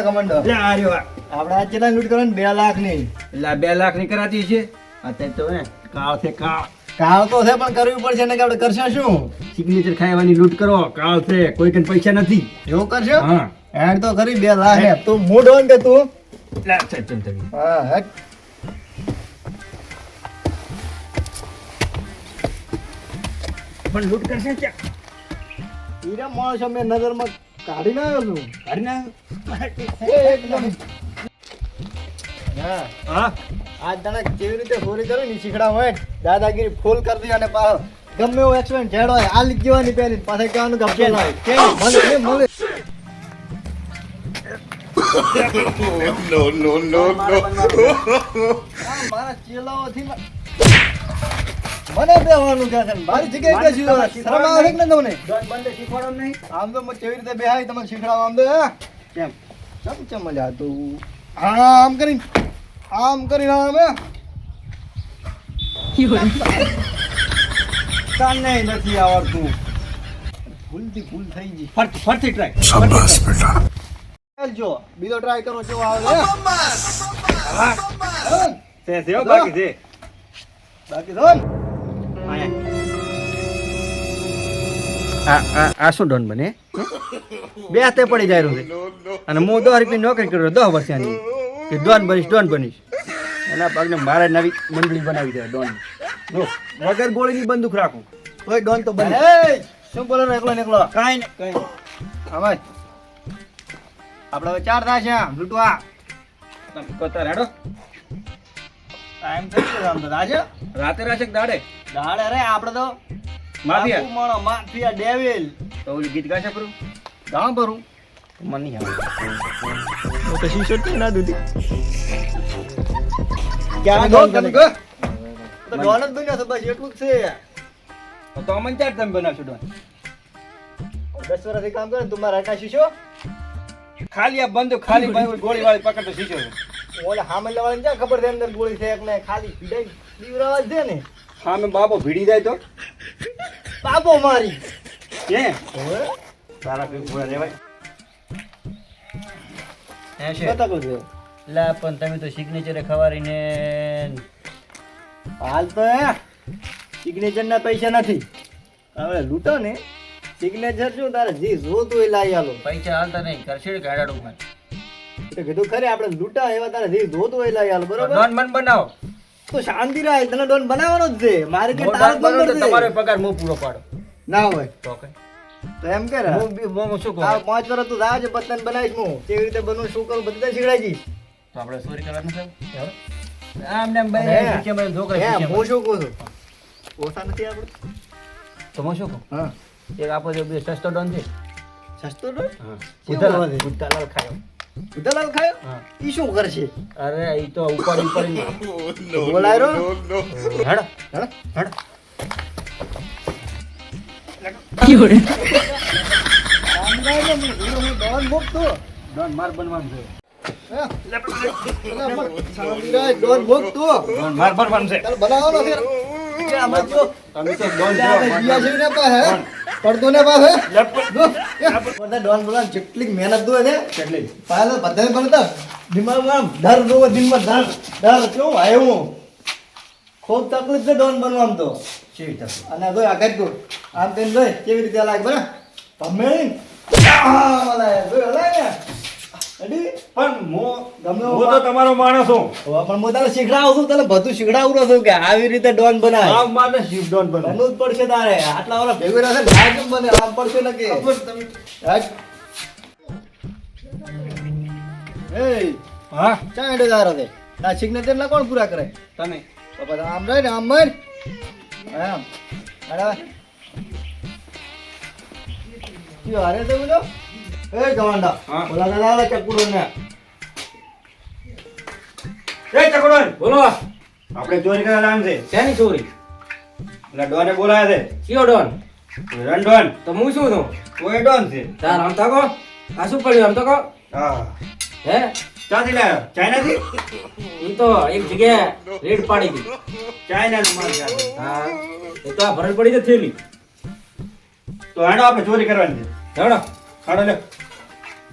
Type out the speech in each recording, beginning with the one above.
Commando લે આ રહ્યો આપણે આ કેટલા લૂંટ કરવાની 2 લાખ ની એટલે 2 લાખ ની કરાતી છે અત્યારે તો હે કાળ છે કાળ કાળ તો છે પણ કરવી પડશે ને કે આપણે કરશે શું સિગ્નેચર ખાવાની લૂંટ કરો કાળ છે કોઈ કન પૈસા નથી એવું કરશો હા હેડ તો ખરી 2 લાખ હે તું મૂડ ઓન કે તું લે ચલ ચલ હા હેડ પણ લૂંટ કરશે ક્યાં હીરા માણસ મેં નજરમાં કાઢી ના આવ્યો છું કાઢી ના એકદમ હા હા આજ તને કેવી રીતે ચોરી કરવી ની શીખડા હોય દાદાગીરી ફૂલ કરી દી અને પાછો ગમે એવો એક્સિડન્ટ જેડ હોય આ લીક જેવાની પહેરી પાછા કહેવાનું કે અફસોસ હોય કેમ મળે મળે No. મારા ચેલાઓથી મને બેહવાનું કે છે મારી જગ્યાએ બેસી રહ્યો શરમ આવે કે ન તમને દોન બંધ શીખવાડો નહીં આમ તો કેવી રીતે બેહાય તમને શીખડાવ આમ તો કેમ ચમ મજા તું આમ કરીને આમ તને નથી આવડતું ભૂલ થઈ ગઈ ફરતી ટ્રાય શાબાશ બેટા ચાલજો બીજો ટ્રાય કરો કેવો આવે છે છે બાકી છે બાકી ધોન આ શું ડોન બને બે હાથે પડી જાય રહ્યું છે અને હું 10 રૂપિયા નોકરી કર્યો 10 વર્ષની કે ડોન બનીશ એના પગને મારે નવી મંડળી બનાવી દે ડોન વગર ગોળીની બંદૂક રાખું તોય ડોન તો બને શું બોલો એકલો કાંઈ ને હવે આપણે હવે 4 થાય છે લૂંટવા કતા રાડો ટાઈમ થઈ ગયો આમ તો આજે રાતે દાડે દાડે રે આપણે તો માફિયા માફિયા ડેવિલ તો ઓલી ગીત ગાશે પરું ગામ ભરું મને નહીં આવે હું તો શીશો જ ના દૂધી ક્યાં ડોન તમે ગો તો ડોન જ બન્યો છે બસ એટલું જ છે તો અમને ચાર તમે બનાવશો ડોન 10 વર્ષથી કામ કરે તમારા હટા શીશો ખાલી આ બંદૂક ખાલી ગોળી વાળી પકડતો શીશો છે ઓલે હામે લેવાની ક્યાં ખબર છે અંદર ગોળી છે એક ને ખાલી પીડાઈ દીવરાવા જ દે ને હા મેં બાબો ભીડી જાય તો બાબો મારી કે હવે તારા કઈ ભૂલા રેવાય હે છે બતાવો છો લા પણ તમે તો સિગ્નેચરે ખવારીને હાલ તો સિગ્નેચર ના પૈસા નથી હવે લૂંટો ને સિગ્નેચર શું તારે જે જોતું એ લાવી આલો પૈસા હાલતા નહીં કરશે ગાડાડું માં તો કીધું ખરે આપણે લૂંટા એવા તારે જે જોતું એ લાવી આલો બરોબર ડોન મન બનાવો તો શાંતિ રાય તને ડોન બનાવવાનો જ છે મારે કે ડોન તારો બનાવો તો બંદર તમારો પગાર હું પૂરો પાડો ના હોય તો કઈ તો એમ કે હું શું આ કહું 5 વર્ષ તું રાજ પતન બનાવીશ હું કેવી રીતે બનવું શું કરું બધું શીખડાઈ જઈશ તો આપણે ચોરી કરવાનું છે આમ ને બે કે મને ધોકરા હું શું કહું છું ઓછા નથી આપણે તો હું શું કહું હા એક આપો જો બે સસ્તો ડોન છે સસ્તો ડોન હા ઉધાલાલ ઉધાલાલ ખાયો ઉધાલાલ ખાયો હા ઈ શું કરશે અરે ઈ તો ઉપર બોલાય રો હડ હડ ડોન મુક્ત ડોન માર બનવાનું છે ડોન મુક્ત ડોન માર બનવાનું છે ચાલ બનાવવાનો છે કે આમાં જો તમે તો ડોન બીયા છે ને પાસે પડતો ને પાસે બધા ડોન બોલાન જેટલી મહેનત દો છે કેટલી પાલો બધાને પડતા દિમાગમાં ડર દો દિનમાં ડર કેવું આવ્યું ખૂબ તકલીફ છે ડોન બનવામાં તો કેવી તક અને જો આગળ ગો આમ તેમ જોઈ કેવી રીતે લાગે બરા તમે મલાય જો હલાય ને પણ ગમે હું તો તમારો માણસ છું પણ હું તને શીખડાવું છું તને બધું શીખડાવું છું કે આવી રીતે ડોન બનાય આમ માને શિવ ડોન બનો બનવું જ પડશે તારે આટલા વાળા ભેગું રહેશે ના કેમ બને આમ પડશે ને કે એ હા ચા હેડે તારો દે આ સિગ્નેચર ના કોણ પૂરા કરે તમે તો પછી આમ રહે ને આમ મર આમ અરે કયો હારે તો બોલો એ ગવાંડા હા. બોલા દાદા ચકુડો ને એ ચકડોન બોલો આપણે ચોરી કરવા લામ છે શેની ચોરી એટલે ડોને બોલાયા છે કયો ડોન રન ડોન તો હું શું છું કોઈ ડોન છે તાર આમ તો કહો આ શું પડ્યું આમ તો કહો હા હે ક્યાંથી લાવ્યો ચાઇનાથી એ તો એક જગ્યાએ રેડ પાડી હતી ચાઇનાનું માલ છે આ. હા એ તો આ ભરત પડી તો થયેલી તો હેડો આપણે ચોરી કરવાની છે હેડો હાડો લે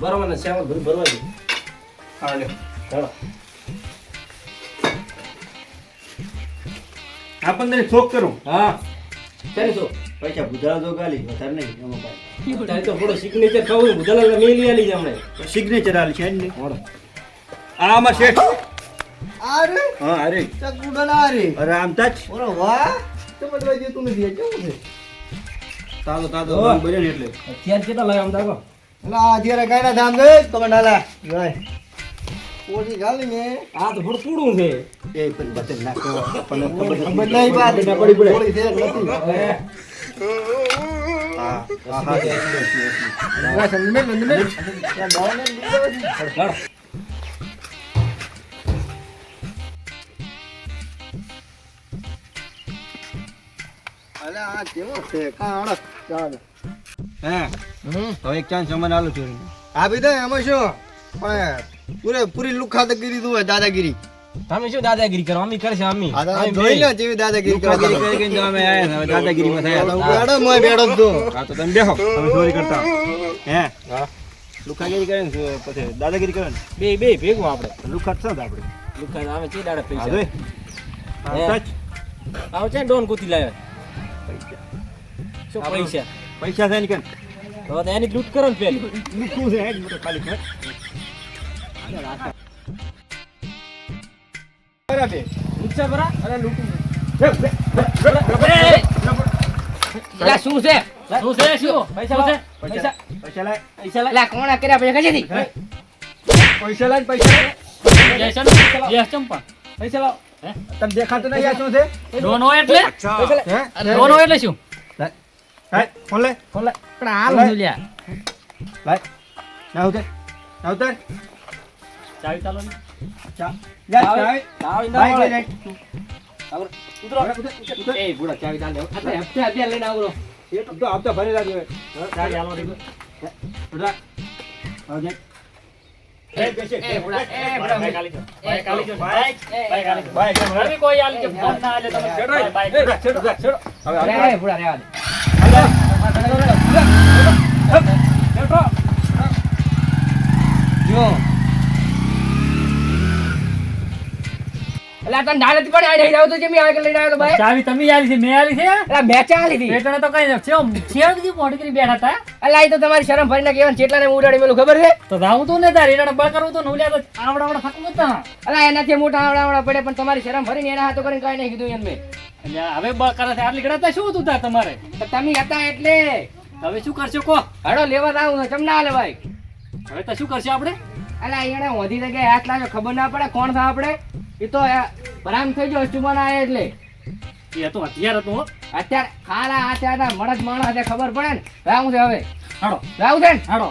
બરોબર ને સેવન ભરી ભરવા દે હા લે ચાલો. આ 15 શોખ કરું હા ચાલો શું પૈસા ભૂતરા તો ગાલી વધારે નહીં એમાં કાંઈ. તારે તો થોડો સિગ્નેચર થવું બુધાલાલ મેલી આલી છે હમણાં. સિગ્નેચર આલી છે ને મોડો. આ આમાં શેઠ અરે હા અરે ચકુડલા અરે અરે આમ ટચ ઓરો વાહ તો બધું જે તું નથી કેવું છે તાતો તાતો ઓહ. બને ને એટલે અત્યારે કેટલા લાવ્યા આમ તાકો ના અત્યારે કઈ ના ધામ ગઈ તો નાલા જાય ઓછી ગાલી ને આ તો થોડું પૂડું છે. એ પણ બતન નાખો આપણને ખબર ખબર નહીં બાદ ખબર ના પડી પડે થોડી ફેર નથી હવે હા હા હા ના સમજ મે ત્યાં દાવને લીધો છે લડો. અલે આ કેવો છે કાણ ચાલ હે હવે એક ચાન્સ અમને આલો ચોરી આપી દે એમાં શું પણ પૂરી લુખાદાગીરી તું હોય દાદાગીરી તમે શું દાદાગીરી કરો અમી કરશે અમી આ તો જોઈ લે જેવી દાદાગીરી કરે કરી કરીને અમે આયા ને હવે દાદાગીરીમાં થયા બેડો મોય બેડો તું હા તો તમે બેહો અમે ચોરી કરતા હે હા લુખાગીરી કરે ને પછી દાદાગીરી કરે ને બે ભેગું આપણે લુખાટ છે ને આપણે લુકા આવે છે દાડા હા પૈસા જોઈ હા હે. ટચ આવ છે ડોન કુતી લાવ્યા શું પૈસા પૈસા છે ને કે તો એની લૂંટ કરો ને પેલી લુખું છે હેડ મોટો ખાલી કર બરાબર લૂંટશે બરા અરે લૂટું લા શું છે શું છે શું પૈસા લાવો. પૈસા પૈસા લાય પૈસા લાય. લા કોણા કર્યા પૈસા કજેથી પૈસા લાય પૈસા લાય જયસન ચંપા પૈસા લાવો. તને દેખાતું નહીં આ શું છે ડોનો એટલે પૈસા લાય. હે ડોનો એટલે શું હાય ફોન લે ફોન લાય. પણ હાલ હું લ્યા લાય ના ઉતર ના ઉતર ચાવી ચાલો ને. ચા લે ચાવી ચાવી ના બાઈક મળે. લઈ આગળ. ઉતરો ઉતર એ બુડા ચાવી ચાલ દેવ હપ્તે હપ્તે લઈને આવરો એ તો આપતો ભરી લાગ્યો ચાવી હાલો દીકરો. ઉતરા આવજે એ બેસે એ બુડા બાઈક આલી જાઓ. બાઈક આલી જાઓ. બાઈક. બાઈક આલી જાઓ. બાઈક હવે કોઈ આલ કે ફોન ના આલે તમે છેડો. બાઈક છેડો છેડો હવે રે બુડા રેવા દે છેડો. જો એલા તને ડાળત પણ આઈ રહી તો જેમી આગળ લઈને આવ્યો તો ભાઈ ચાવી તમે આલી છે મેં આલી છે એલા મેચા લીધી પેટણે તો કઈ છેવ દી મોટી કરી બેઠા હતા એલા એ તો તમારી શરમ ભરીને કેવાનું જેટલાને હું ઉડાડી મેલું ખબર છે તો રાવું તો ને તાર એને બળ કરવું તો નવલ્યા તો આવડા ફાકું હતા અલા એનાથી મોટા આવડા પડે પણ તમારી શરમ ભરીને એના હાથો કરીને કાંઈ નહીં કીધું એમ મેં એટલે હવે બળ કરે છે આટલી ગળાતા શું હતું તાર તમારે તો તમે હતા એટલે હવે શું કરશો કો હડો લેવા આવું ચમ ના હાલે ભાઈ હવે તો શું કરશે આપણે અલા એને વધી જગ્યાએ હાથ લાગ્યો ખબર ના પડે કોણ થા આપણે એ તો બરામ થઈ ગયો ચુમાના આયા એટલે એ તો હથિયાર હતું હો. અત્યારે ખાલા હાથે મળદ માણસ ખબર પડે ને રાવું છે હવે હાડો રાવું છે ને હાડો